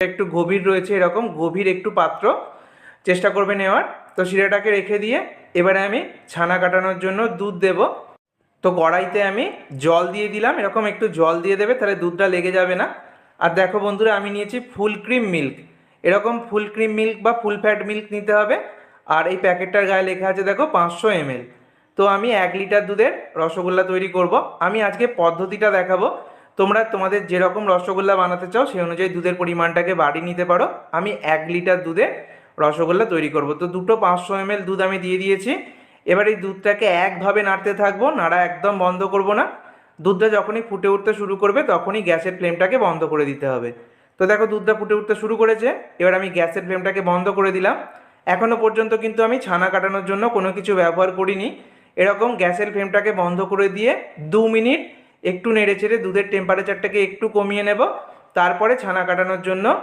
একটু গভীর রয়েছে, এরকম গভীর একটু পাত্র চেষ্টা করবে নেওয়ার। তো শিরাটাকে রেখে দিয়ে এবারে আমি ছানা কাটানোর জন্য দুধ দেব। তো কড়াইতে আমি জল দিয়ে দিলাম, এরকম একটু জল দিয়ে দেবে, তাহলে দুধটা লেগে যাবে না। আর দেখো বন্ধুরা, আমি নিয়েছি ফুল ক্রিম মিল্ক, এরকম ফুল ক্রিম মিল্ক বা ফুল ফ্যাট মিল্ক নিতে হবে। আর এই প্যাকেটটার গায়ে লেখা আছে দেখো 500 ml। তো আমি 1 লিটার দুধের রসগোল্লা তৈরি করব। আমি আজকে পদ্ধতিটা দেখাবো, তোমরা তোমাদের যেরকম রসগোল্লা বানাতে চাও সেই অনুযায়ী দুধের পরিমাণটাকে বাড়িয়ে নিতে পারো। আমি 1 লিটার দুধে রসগোল্লা তৈরি করব। তো দুটো 500 ml দুধ আমি দিয়ে দিয়েছি। এবার এই দুধটাকে একভাবে নাড়তে থাকবো, নাড়া একদম বন্ধ করব না। দুধটা যখনই ফুটে উঠতে শুরু করবে তখনই গ্যাসের ফ্লেমটাকে বন্ধ করে দিতে হবে। তো দেখো দুধটা ফুটে উঠতে শুরু করেছে, এবার আমি গ্যাসের ফ্লেমটাকে বন্ধ করে দিলাম। এখনও পর্যন্ত কিন্তু আমি ছানা কাটানোর জন্য কোনো কিছু ব্যবহার করিনি। এরকম গ্যাসের ফ্লেমটাকে বন্ধ করে দিয়ে 2 মিনিট একটু নেড়ে চেড়ে দুধের টেম্পারেচারটাকে একটু কমিয়ে নেব, তারপরে ছানা কাটানোর জন্য